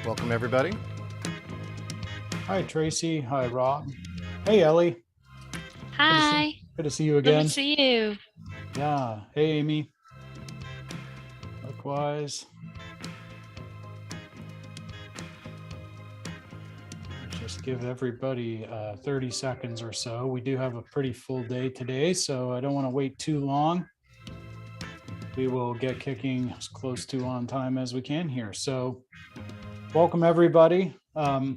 Welcome, everybody. Hi, Tracy. Hi, Rob. Hey, Ellie. Hi. Good to see you again. Good to see you. Yeah. Hey, Amy. Likewise. Just give everybody 30 seconds or so. We do have a pretty full day today, so I don't want to wait too long. We will get kicking as close to on time as we can here. So welcome, everybody. All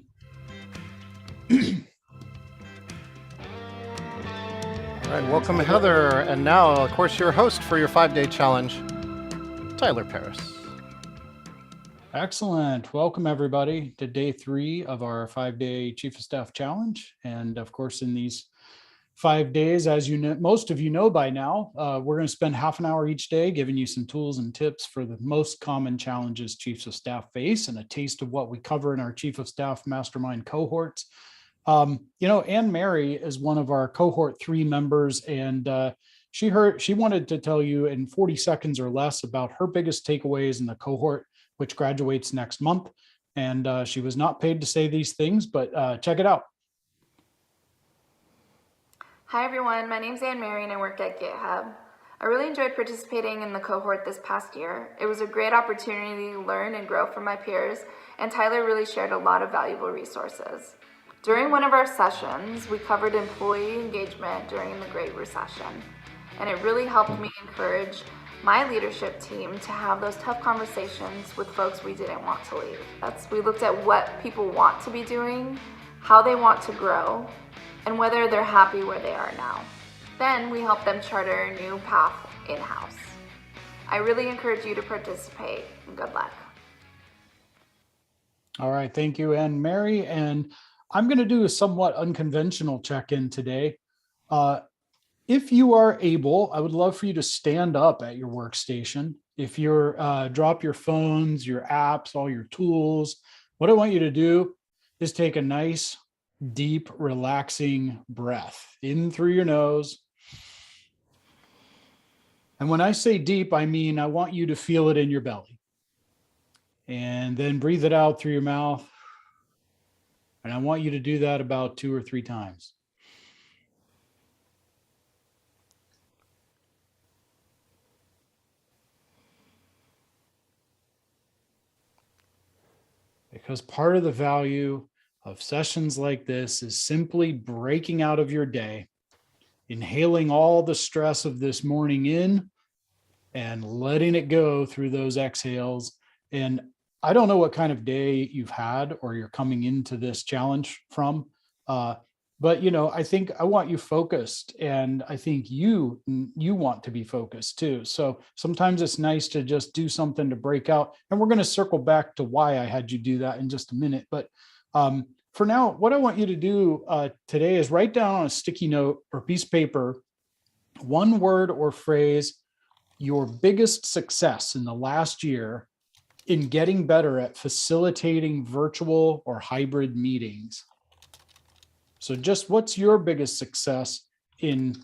right, welcome, Heather. And now, of course, your host for your 5-day challenge, Tyler Paris. Excellent. Welcome, everybody, to day 3 of our 5-day Chief of Staff challenge. And of course, in these 5 days, as you know, most of you know by now, we're going to spend half an hour each day giving you some tools and tips for the most common challenges Chiefs of Staff face and a taste of what we cover in our Chief of Staff Mastermind cohorts. Anne Mary is one of our cohort 3 members, and she wanted to tell you in 40 seconds or less about her biggest takeaways in the cohort, which graduates next month. And she was not paid to say these things, but check it out. Hi everyone, my name's Anne Mary and I work at GitHub. I really enjoyed participating in the cohort this past year. It was a great opportunity to learn and grow from my peers, and Tyler really shared a lot of valuable resources. During one of our sessions, we covered employee engagement during the Great Recession, and it really helped me encourage my leadership team to have those tough conversations with folks we didn't want to leave. We looked at what people want to be doing, how they want to grow, and whether they're happy where they are now. Then we help them charter a new path in-house. I really encourage you to participate, and good luck. All right, thank you, Anne Mary. And I'm going to do a somewhat unconventional check-in today. If you are able, I would love for you to stand up at your workstation. If you're drop your phones, your apps, all your tools, what I want you to do is take a nice, deep, relaxing breath in through your nose. And when I say deep, I mean I want you to feel it in your belly. And then breathe it out through your mouth. And I want you to do that about 2 or 3 times. Because part of the value of sessions like this is simply breaking out of your day, inhaling all the stress of this morning in and letting it go through those exhales. And I don't know what kind of day you've had or you're coming into this challenge from, but I think I want you focused, and I think you want to be focused too. So sometimes it's nice to just do something to break out, and we're going to circle back to why I had you do that in just a minute. But for now, what I want you to do today is write down on a sticky note or piece of paper, one word or phrase, your biggest success in the last year in getting better at facilitating virtual or hybrid meetings. So just what's your biggest success in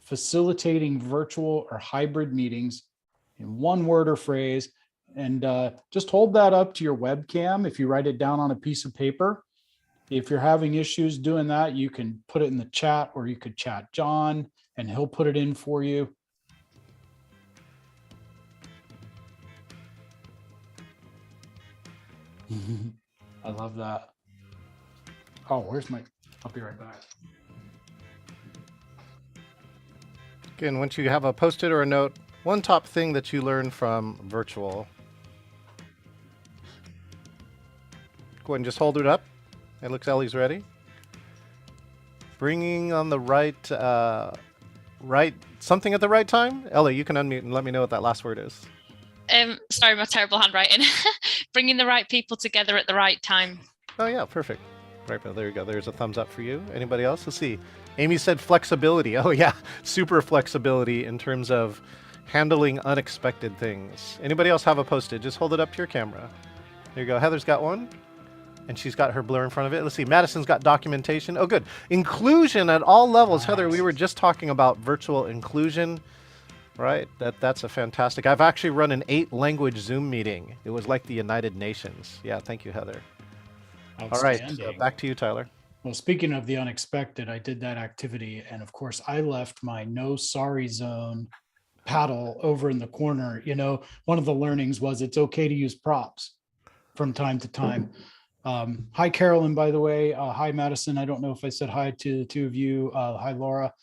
facilitating virtual or hybrid meetings in one word or phrase? And just hold that up to your webcam if you write it down on a piece of paper. If you're having issues doing that, you can put it in the chat, or you could chat John and he'll put it in for you. I love that. Oh, where's my, I'll be right back. Again, once you have a Post-it or a note, one top thing that you learned from virtual. Go ahead and just hold it up. It looks Ellie's ready. Bringing on the right something at the right time. Ellie, you can unmute and let me know what that last word is. Sorry, my terrible handwriting. Bringing the right people together at the right time. Oh yeah, perfect. Right, there you go. There's a thumbs up for you. Anybody else? Let's see. Amy said flexibility. Oh yeah, super flexibility in terms of handling unexpected things. Anybody else have a Post-it? Just hold it up to your camera. There you go. Heather's got one, and she's got her blur in front of it. Let's see. Madison's got documentation. Oh, good. Inclusion at all levels. Nice. Heather, we were just talking about virtual inclusion. Right. That's a fantastic. I've actually run an 8-language Zoom meeting. It was like the United Nations. Yeah. Thank you, Heather. All right. Outstanding. Back to you, Tyler. Well, speaking of the unexpected, I did that activity. And of course, I left my no sorry zone paddle over in the corner. You know, one of the learnings was it's okay to use props from time to time. Hi, Carolyn, by the way. Hi, Madison. I don't know if I said hi to the two of you. Hi, Laura,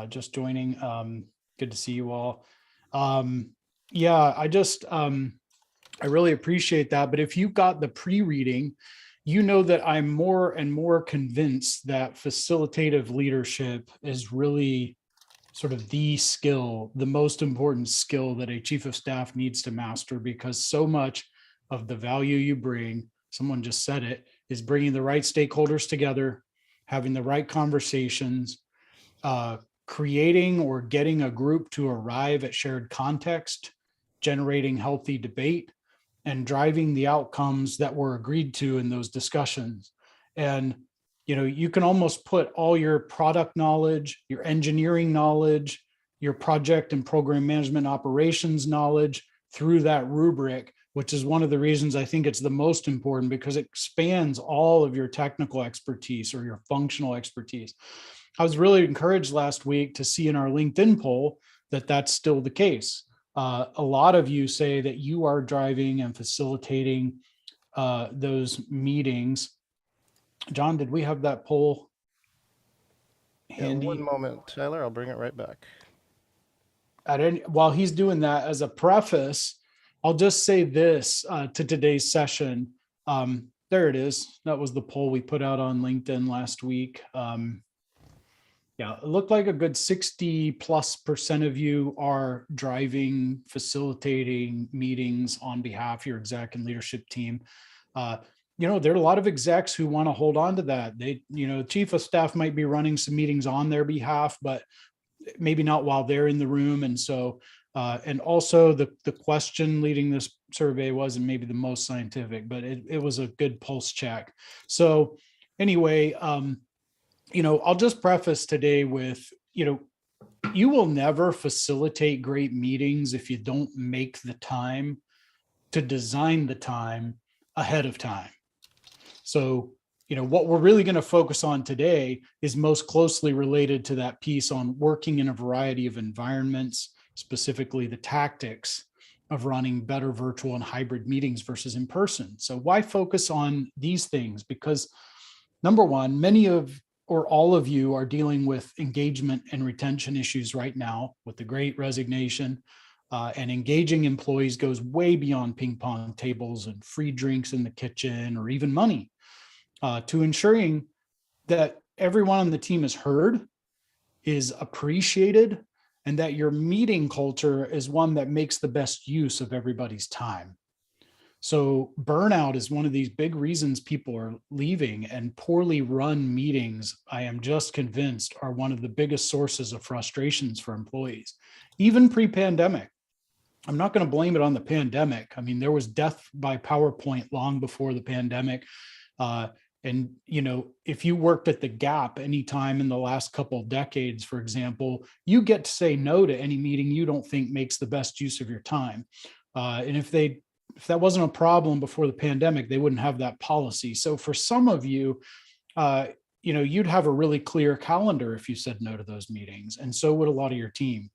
just joining. Good to see you all. Yeah, I really appreciate that. But if you got the pre-reading, you know that I'm more and more convinced that facilitative leadership is really sort of the skill, the most important skill that a chief of staff needs to master, because so much of the value you bring, someone just said it, is bringing the right stakeholders together, having the right conversations, creating or getting a group to arrive at shared context, generating healthy debate, and driving the outcomes that were agreed to in those discussions. And you know, you can almost put all your product knowledge, your engineering knowledge, your project and program management operations knowledge through that rubric, which is one of the reasons I think it's the most important, because it expands all of your technical expertise or your functional expertise. I was really encouraged last week to see in our LinkedIn poll that that's still the case. A lot of you say that you are driving and facilitating those meetings. John, did we have that poll handy? Yeah, one moment, Tyler. I'll bring it right back. While he's doing that, as a preface, I'll just say this to today's session. There it is. That was the poll we put out on LinkedIn last week. Yeah, it looked like a good 60+% of you are driving, facilitating meetings on behalf of your exec and leadership team. You know, there are a lot of execs who want to hold on to that. They, you know, chief of staff might be running some meetings on their behalf, but maybe not while they're in the room. And so, and also the question leading this survey wasn't maybe the most scientific, but it was a good pulse check. So anyway, you know, I'll just preface today with, you know, you will never facilitate great meetings if you don't make the time to design the time ahead of time. So, you know, what we're really going to focus on today is most closely related to that piece on working in a variety of environments, specifically the tactics of running better virtual and hybrid meetings versus in person. So why focus on these things? Because number one, many of or all of you are dealing with engagement and retention issues right now with the Great Resignation. And engaging employees goes way beyond ping pong tables and free drinks in the kitchen or even money, to ensuring that everyone on the team is heard, is appreciated, and that your meeting culture is one that makes the best use of everybody's time. So burnout is one of these big reasons people are leaving, and poorly run meetings, I am just convinced, are one of the biggest sources of frustrations for employees, even pre-pandemic. I'm not going to blame it on the pandemic. I mean, there was death by PowerPoint long before the pandemic. And, you know, if you worked at the Gap anytime in the last couple of decades, for example, you get to say no to any meeting you don't think makes the best use of your time. And if that wasn't a problem before the pandemic, they wouldn't have that policy. So for some of you, you know, you'd have a really clear calendar if you said no to those meetings. And so would a lot of your team.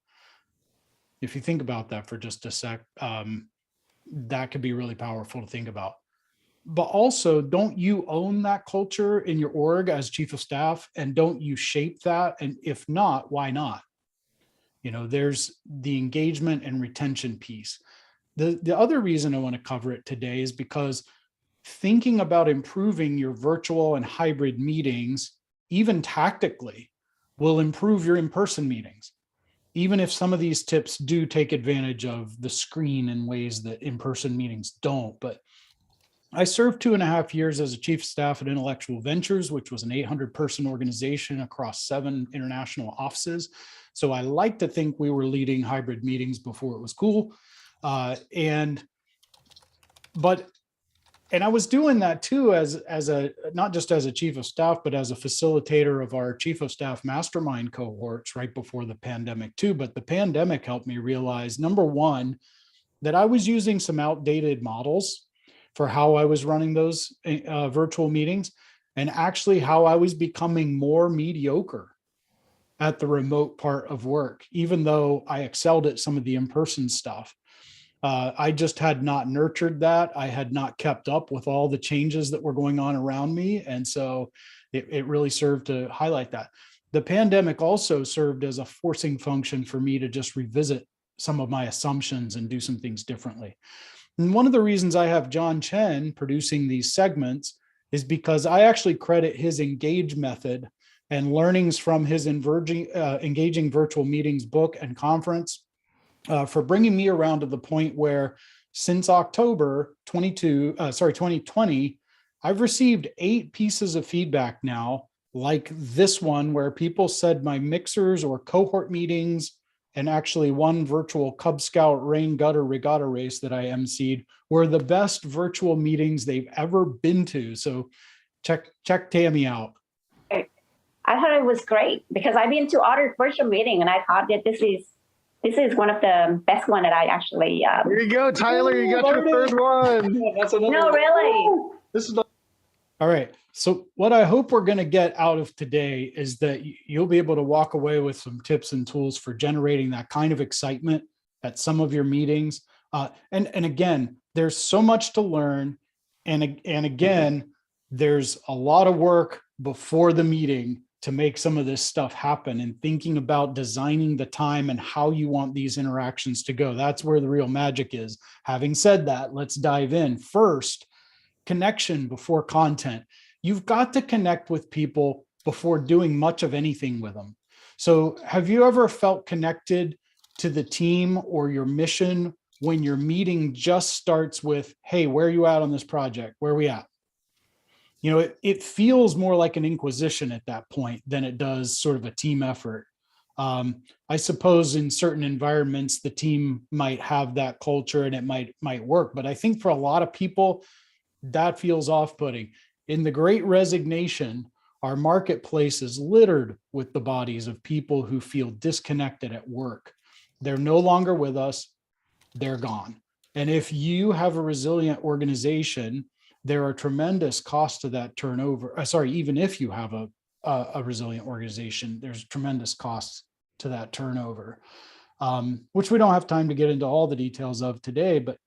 If you think about that for just a sec, that could be really powerful to think about. But also, don't you own that culture in your org as chief of staff? And don't you shape that? And if not, why not? You know, there's the engagement and retention piece. The other reason I want to cover it today is because thinking about improving your virtual and hybrid meetings, even tactically, will improve your in-person meetings, even if some of these tips do take advantage of the screen in ways that in-person meetings don't. But I served 2.5 years as a chief of staff at Intellectual Ventures, which was an 800-person organization across 7 international offices. So I like to think we were leading hybrid meetings before it was cool. But And I was doing that too as a not just as a chief of staff, but as a facilitator of our chief of staff mastermind cohorts right before the pandemic too. But the pandemic helped me realize, number one, that I was using some outdated models for how I was running those virtual meetings, and actually how I was becoming more mediocre at the remote part of work, even though I excelled at some of the in-person stuff. I just had not nurtured that. I had not kept up with all the changes that were going on around me. And so it really served to highlight that. The pandemic also served as a forcing function for me to just revisit some of my assumptions and do some things differently. And one of the reasons I have John Chen producing these segments is because I actually credit his engage method and learnings from his engaging virtual meetings book and conference for bringing me around to the point where since October 2020, I've received 8 pieces of feedback now, like this one, where people said my mixers or cohort meetings, and actually one virtual Cub Scout rain gutter regatta race that I emceed, were the best virtual meetings they've ever been to. So check Tammy out. I thought it was great because I've been to other virtual meeting and I thought that this is one of the best one that I actually. There you go, Tyler. You got your third one. That's another No, one. really. This is the. All right. So what I hope we're going to get out of today is that you'll be able to walk away with some tips and tools for generating that kind of excitement at some of your meetings. And again, there's so much to learn. And again, there's a lot of work before the meeting to make some of this stuff happen, and thinking about designing the time and how you want these interactions to go. That's where the real magic is. Having said that, let's dive in. First, connection before content. You've got to connect with people before doing much of anything with them. So have you ever felt connected to the team or your mission when your meeting just starts with, hey, where are you at on this project? Where are we at? You know, it feels more like an inquisition at that point than it does sort of a team effort. I suppose in certain environments, the team might have that culture and it might work. But I think for a lot of people, that feels off-putting. In the Great Resignation, our marketplace is littered with the bodies of people who feel disconnected at work. They're no longer with us. They're gone. And if you have a resilient organization, there are tremendous costs to that turnover. Even if you have a resilient organization, there's tremendous costs to that turnover, which we don't have time to get into all the details of today. But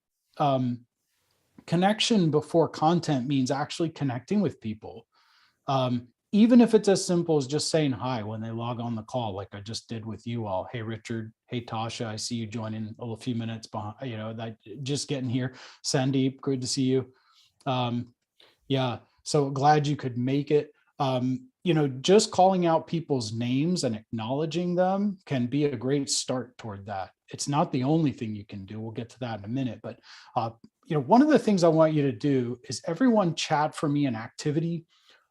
connection before content means actually connecting with people. Even if it's as simple as just saying hi when they log on the call, like I just did with you all. Hey, Richard. Hey, Tasha. I see you joining a few minutes behind, just getting here. Sandeep, good to see you. Yeah, so glad you could make it. Just calling out people's names and acknowledging them can be a great start toward that. It's not the only thing you can do. We'll get to that in a minute. But, one of the things I want you to do is everyone chat for me an activity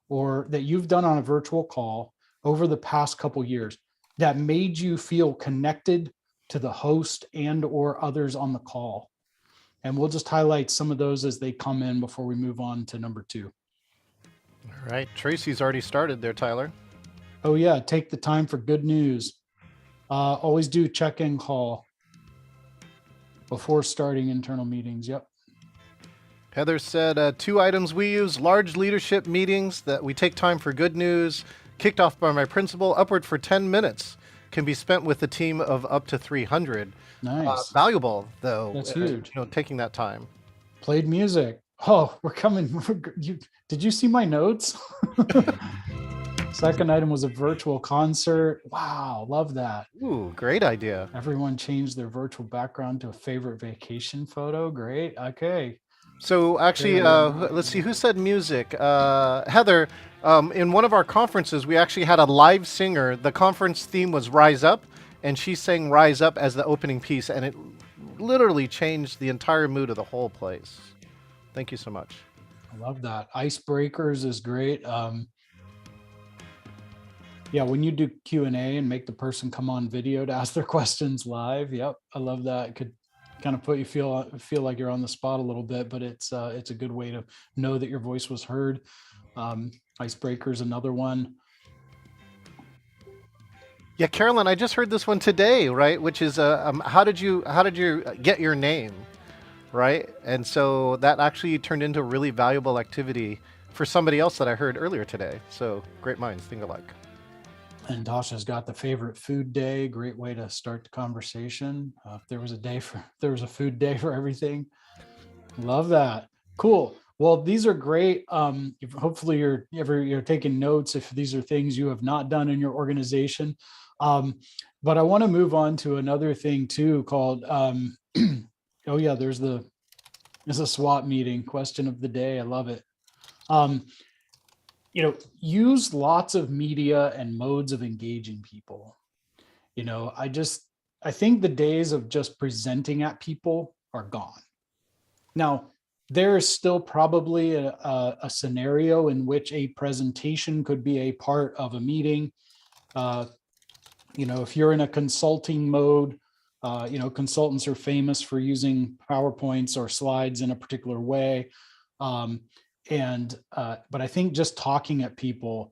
or that you've done on a virtual call over the past couple years that made you feel connected to the host and or others on the call. And we'll just highlight some of those as they come in before we move on to number 2. All right. Tracy's already started there, Tyler. Oh, yeah. Take the time for good news. Always do check-in call before starting internal meetings. Yep. Heather said 2 items we use: large leadership meetings that we take time for good news, kicked off by my principal, upward for 10 minutes, can be spent with a team of up to 300. Nice. Valuable, though. That's huge. Taking that time. Played music. Oh, we're coming. Did you see my notes? Second item was a virtual concert. Wow, love that. Ooh, great idea. Everyone changed their virtual background to a favorite vacation photo. Great. Okay. So actually, let's see, who said music? Heather, in one of our conferences, we actually had a live singer. The conference theme was Rise Up, and she sang Rise Up as the opening piece, and it literally changed the entire mood of the whole place. Thank you so much. I love that. Icebreakers is great. Yeah, when you do Q&A and make the person come on video to ask their questions live. Yep, I love that. Could kind of feel like you're on the spot a little bit, but it's a good way to know that your voice was heard. Icebreaker's another one. Yeah, Carolyn, I just heard this one today, right? Which is how did you get your name, right? And so that actually turned into a really valuable activity for somebody else that I heard earlier today. So great minds think alike. And Tasha's got the favorite food day. Great way to start the conversation. If there was a food day for everything. Love that. Cool. Well, these are great. Hopefully you're taking notes if these are things you have not done in your organization. But I want to move on to another thing too called, oh yeah, there's a SWAT meeting, question of the day. I love it. Use lots of media and modes of engaging people. I think the days of just presenting at people are gone. Now, there is still probably a scenario in which a presentation could be a part of a meeting. If you're in a consulting mode, consultants are famous for using PowerPoints or slides in a particular way. But I think just talking at people,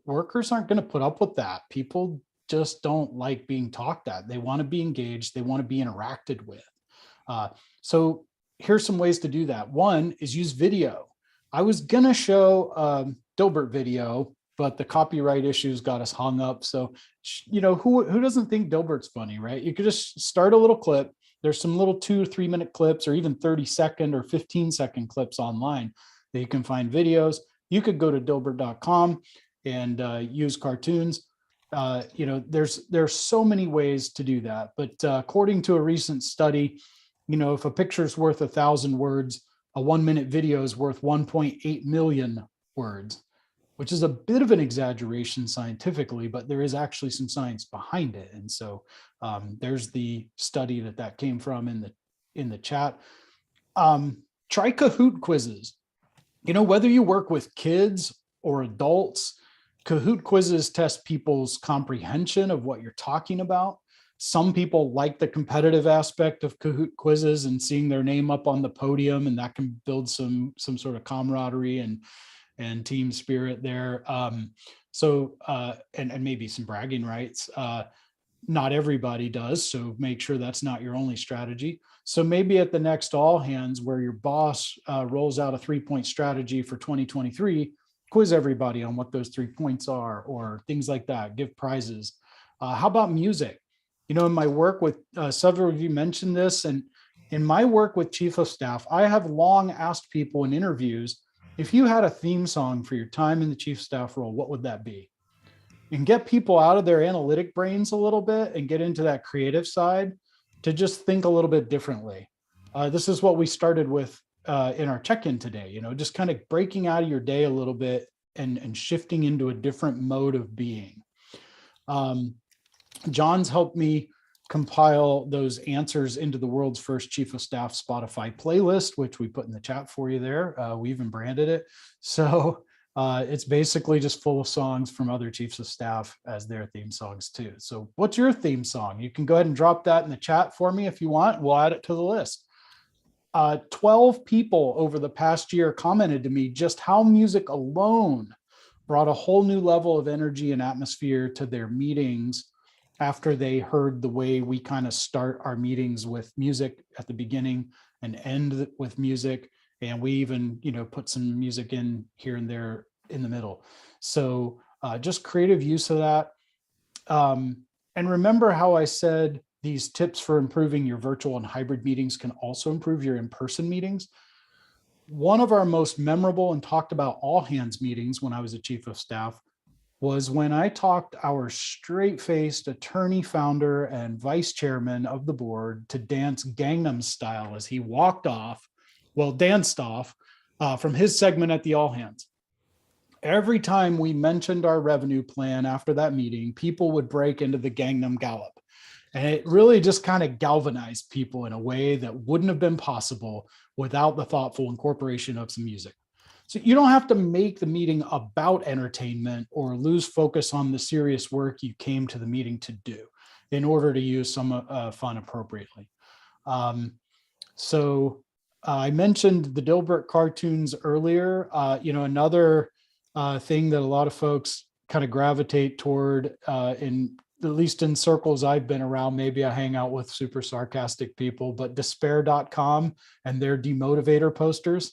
workers aren't going to put up with that. People just don't like being talked at. They want to be engaged. They want to be interacted with. So here's some ways to do that. One is use video. I was going to show Dilbert video, but the copyright issues got us hung up. So, who doesn't think Dilbert's funny, right? You could just start a little clip. There's some little 2 or 3 minute clips or even 30-second or 15-second clips online that you can find videos. You could go to dilbert.com and use cartoons. There's so many ways to do that. But according to a recent study, if a picture is worth 1,000 words, a 1-minute video is worth 1.8 million words, which is a bit of an exaggeration scientifically, but there is actually some science behind it. And so there's the study that came from in the chat. Try Kahoot quizzes. Whether you work with kids or adults, Kahoot quizzes test people's comprehension of what you're talking about. Some people like the competitive aspect of Kahoot quizzes and seeing their name up on the podium, and that can build some sort of camaraderie and team spirit there. And maybe some bragging rights. Not everybody does, so make sure that's not your only strategy. So maybe at the next all hands where your boss rolls out a 3-point strategy for 2023, quiz everybody on what those 3 points are or things like that, give prizes. How about music? In my work with several of you mentioned this, and in my work with chief of staff, I have long asked people in interviews, if you had a theme song for your time in the chief of staff role, what would that be? And get people out of their analytic brains a little bit and get into that creative side to just think a little bit differently. This is what we started with in our check-in today, just kind of breaking out of your day a little bit and shifting into a different mode of being. John's helped me compile those answers into the world's first chief of staff Spotify playlist, which we put in the chat for you there. We even branded it. So it's basically just full of songs from other chiefs of staff as their theme songs too. So what's your theme song? You can go ahead and drop that in the chat for me if you want. We'll add it to the list. 12 people over the past year commented to me just how music alone brought a whole new level of energy and atmosphere to their meetings after they heard the way we kind of start our meetings with music at the beginning and end with music. And we even, put some music in here and there in the middle. So just creative use of that. And remember how I said these tips for improving your virtual and hybrid meetings can also improve your in-person meetings. One of our most memorable and talked about all hands meetings when I was a chief of staff was when I talked our straight-faced attorney founder and vice chairman of the board to dance Gangnam Style as he danced off from his segment at the all hands. Every time we mentioned our revenue plan after that meeting, people would break into the Gangnam Gallop. And it really just kind of galvanized people in a way that wouldn't have been possible without the thoughtful incorporation of some music. So you don't have to make the meeting about entertainment or lose focus on the serious work you came to the meeting to do in order to use some fun appropriately. So I mentioned the Dilbert cartoons earlier. Another thing that a lot of folks kind of gravitate toward, in at least in circles I've been around, maybe I hang out with super sarcastic people, but despair.com and their demotivator posters.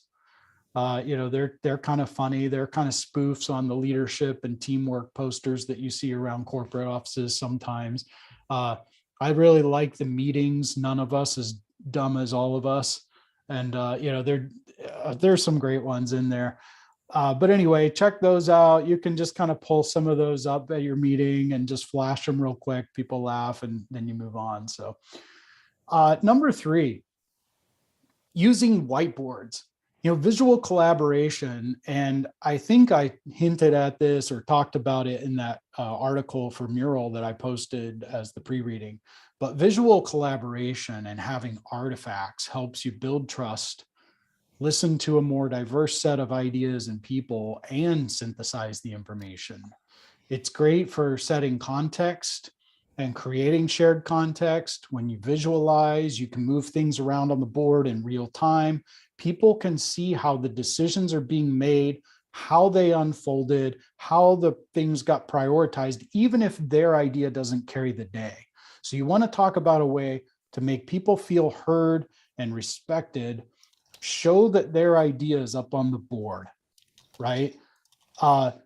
They're kind of funny. They're kind of spoofs on the leadership and teamwork posters that you see around corporate offices sometimes. I really like the meetings. None of us is dumb as all of us. And, there's some great ones in there. But anyway, check those out. You can just kind of pull some of those up at your meeting and just flash them real quick. People laugh and then you move on. So number 3, using whiteboards. Visual collaboration, and I think I hinted at this or talked about it in that article for Mural that I posted as the pre-reading, but visual collaboration and having artifacts helps you build trust, listen to a more diverse set of ideas and people, and synthesize the information. It's great for setting context and creating shared context. When you visualize, you can move things around on the board in real time. People can see how the decisions are being made, how they unfolded, how the things got prioritized, even if their idea doesn't carry the day. So you want to talk about a way to make people feel heard and respected, show that their idea is up on the board, right?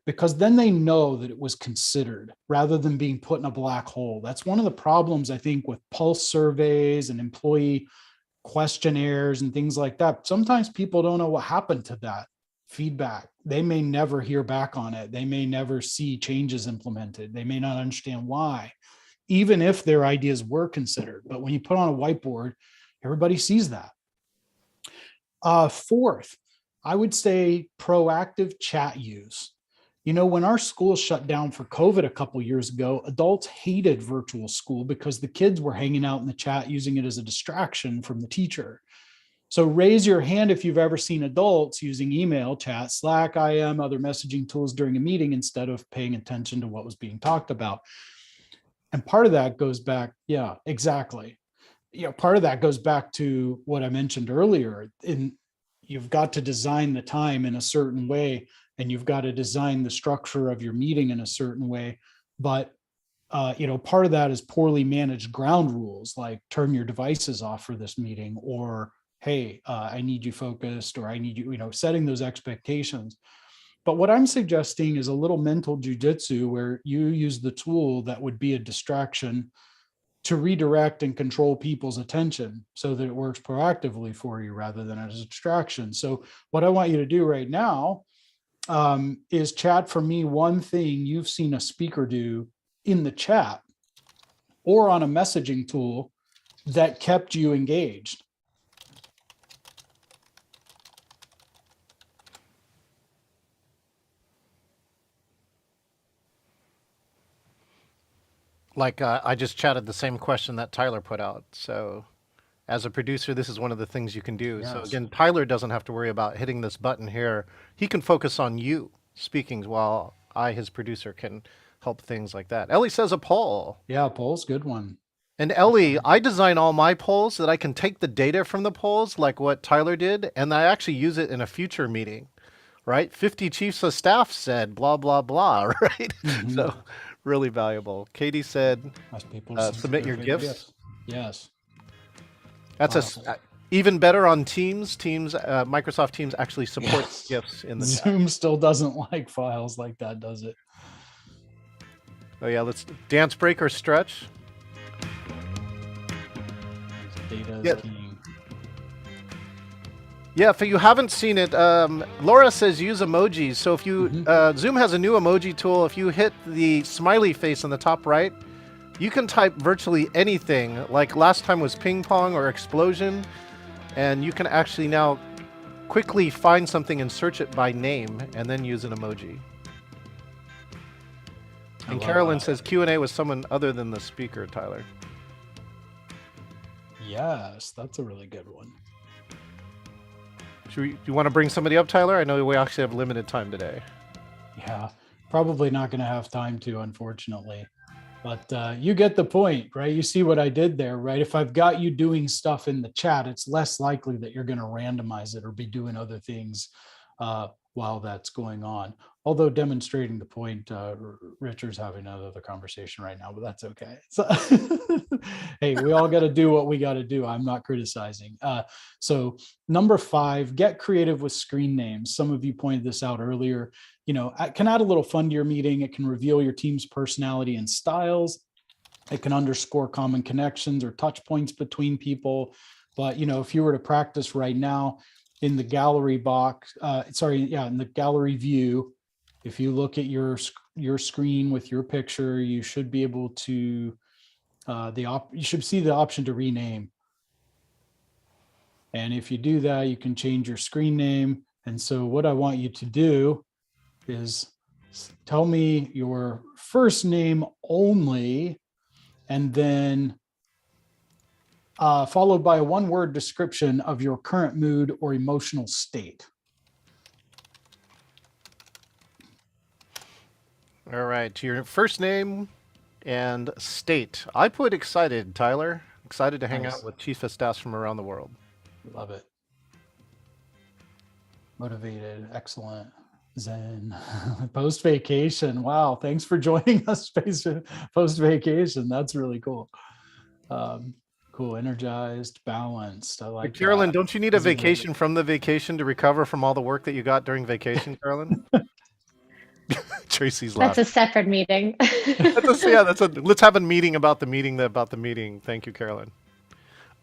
Because then they know that it was considered rather than being put in a black hole. That's one of the problems, I think, with pulse surveys and employee questionnaires and things like that. Sometimes people don't know what happened to that feedback. They may never hear back on it. They may never see changes implemented. They may not understand why, even if their ideas were considered. But when you put on a whiteboard, everybody sees that. Fourth, I would say proactive chat use. When our school shut down for COVID a couple years ago, adults hated virtual school because the kids were hanging out in the chat, using it as a distraction from the teacher. So raise your hand if you've ever seen adults using email, chat, Slack, IM, other messaging tools during a meeting instead of paying attention to what was being talked about. And part of that goes back, yeah, exactly. Part of that goes back to what I mentioned earlier. You've got to design the time in a certain way, and you've got to design the structure of your meeting in a certain way. But, part of that is poorly managed ground rules, like turn your devices off for this meeting, or, hey, I need you focused, or I need you, setting those expectations. But what I'm suggesting is a little mental jujitsu where you use the tool that would be a distraction to redirect and control people's attention so that it works proactively for you rather than as a distraction. So what I want you to do right now is chat for me one thing you've seen a speaker do in the chat or on a messaging tool that kept you engaged. Like I just chatted the same question that Tyler put out. So as a producer, this is one of the things you can do. Yes. So again, Tyler doesn't have to worry about hitting this button here. He can focus on you speaking while I, his producer, can help things like that. Ellie says a poll. Yeah, poll's a good one. And Ellie, I design all my polls so that I can take the data from the polls like what Tyler did, and I actually use it in a future meeting, right? 50 chiefs of staff said blah, blah, blah, right? Mhm. So really valuable. Katie said, Ask people to submit your their GIFs. Yes. That's Wow. even better on Teams. Microsoft Teams actually supports Yes. GIFs in the chat. Zoom still doesn't like files like that, does it? Oh yeah, let's dance break or stretch. Data is Yeah. king. Yeah, if you haven't seen it, Laura says use emojis. So if you Zoom has a new emoji tool. If you hit the smiley face on the top right, you can type virtually anything. Like last time was ping pong or explosion, and you can actually now quickly find something and search it by name, and then use an emoji. And Carolyn says Q&A with someone other than the speaker, Tyler. Yes, that's a really good one. Do you want to bring somebody up, Tyler? I know we actually have limited time today. Yeah, probably not going to have time to, unfortunately. But you get the point, right? You see what I did there, right? If I've got you doing stuff in the chat, it's less likely that you're going to randomize it or be doing other things while that's going on. Although demonstrating the point, Richard's having another conversation right now, but that's okay. So, hey, we all got to do what we got to do. I'm not criticizing. So number 5, get creative with screen names. Some of you pointed this out earlier. You know, it can add a little fun to your meeting. It can reveal your team's personality and styles. It can underscore common connections or touch points between people. But, you know, if you were to practice right now in the gallery box, in the gallery view, if you look at your screen with your picture, you should be able to, you should see the option to rename. And if you do that, you can change your screen name. And so what I want you to do is tell me your first name only, and then followed by a 1-word description of your current mood or emotional state. All right, to your first name and state. I put excited, Tyler. Excited to hang Nice. out with chief of staffs from around the world. Love it. Motivated, excellent. Zen. Post vacation. Wow, thanks for joining us post vacation. That's really cool. Cool, energized, balanced. I like Carolyn, that. don't you need a Isn't it? vacation from the vacation to recover from all the work that you got during vacation, Carolyn? Tracy's That's laughing. a separate meeting. Let's have a meeting about the meeting. Thank you, Carolyn.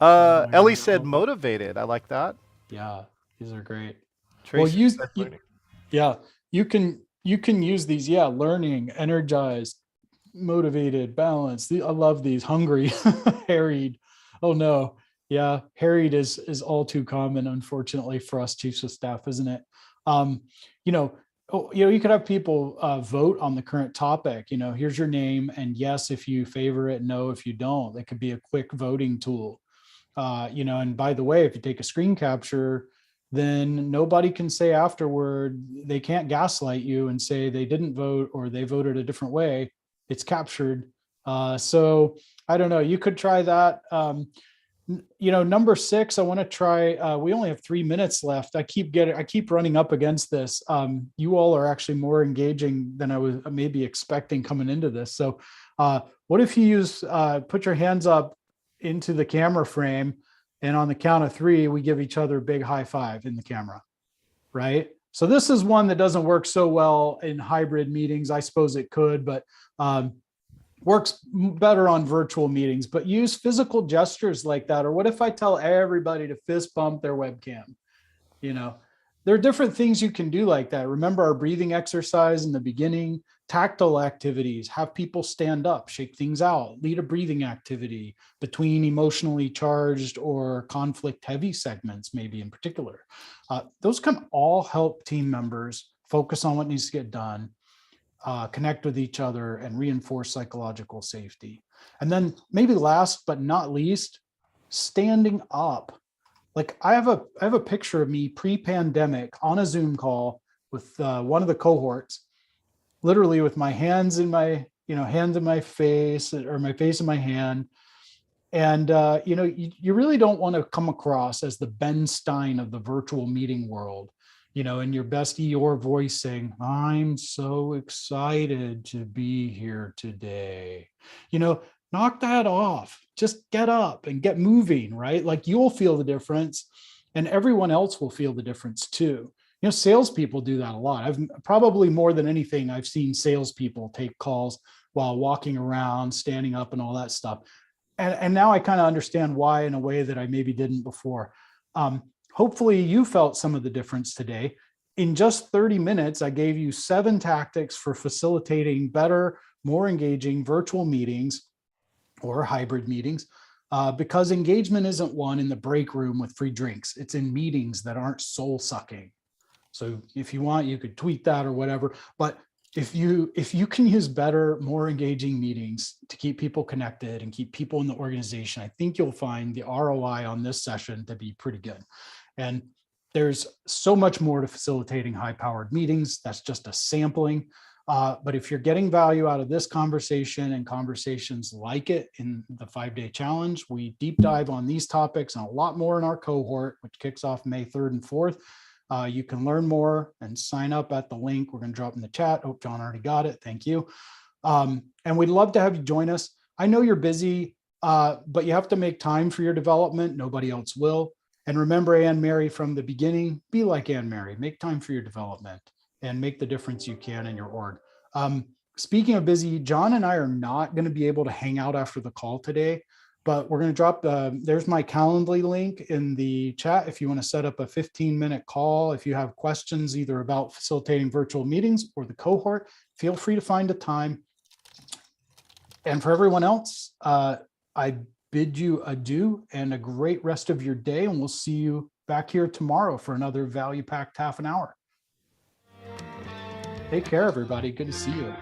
Ellie said motivated. I like that. Yeah, these are great. Tracy Well, you can use these. Yeah, learning, energized, motivated, balanced. I love these. Hungry, harried. Oh no, yeah, harried is all too common, unfortunately, for us chiefs of staff, isn't it? You could have people vote on the current topic. You know, here's your name, and yes if you favor it, no if you don't. That could be a quick voting tool. And by the way, if you take a screen capture, then nobody can say afterward, they can't gaslight you and say they didn't vote or they voted a different way. It's captured. So I don't know, you could try that. Number 6, I want to try, we only have 3 minutes left. I keep running up against this. You all are actually more engaging than I was maybe expecting coming into this. So what if you put your hands up into the camera frame, and on the count of 3, we give each other a big high five in the camera, right? So this is one that doesn't work so well in hybrid meetings. I suppose it could, but works better on virtual meetings. But use physical gestures like that. Or what if I tell everybody to fist bump their webcam? There are different things you can do like that. Remember our breathing exercise in the beginning. Tactile activities, have people stand up, shake things out, lead a breathing activity between emotionally charged or conflict heavy segments, maybe in particular. Those can all help team members focus on what needs to get done, connect with each other, and reinforce psychological safety. And then maybe last but not least, standing up. Like I have a picture of me pre-pandemic on a Zoom call with one of the cohorts, literally with my hands in my face, or my face in my hand. And you really don't want to come across as the Ben Stein of the virtual meeting world, in your best Eeyore voice saying, "I'm so excited to be here today." Knock that off. Just get up and get moving, right? Like you'll feel the difference and everyone else will feel the difference too. Salespeople do that a lot. I've probably more than anything, I've seen salespeople take calls while walking around, standing up and all that stuff. And now I kind of understand why in a way that I maybe didn't before. Hopefully you felt some of the difference today. In just 30 minutes, I gave you 7 tactics for facilitating better, more engaging virtual meetings or hybrid meetings, because engagement isn't won in the break room with free drinks. It's in meetings that aren't soul sucking. So if you want, you could tweet that or whatever. But if you can use better, more engaging meetings to keep people connected and keep people in the organization, I think you'll find the ROI on this session to be pretty good. And there's so much more to facilitating high-powered meetings. That's just a sampling. But if you're getting value out of this conversation and conversations like it in the 5-day challenge, we deep dive on these topics and a lot more in our cohort, which kicks off May 3rd and 4th. You can learn more and sign up at the link we're going to drop in the chat. Oh, John already got it. Thank you. And we'd love to have you join us. I know you're busy, but you have to make time for your development. Nobody else will. And remember Anne Mary from the beginning, be like Anne Mary, make time for your development and make the difference you can in your org. Speaking of busy, John and I are not going to be able to hang out after the call today, but we're going to drop there's my Calendly link in the chat. If you want to set up a 15-minute call, if you have questions either about facilitating virtual meetings or the cohort, feel free to find a time. And for everyone else, I bid you adieu and a great rest of your day. And we'll see you back here tomorrow for another value-packed half an hour. Take care, everybody. Good to see you.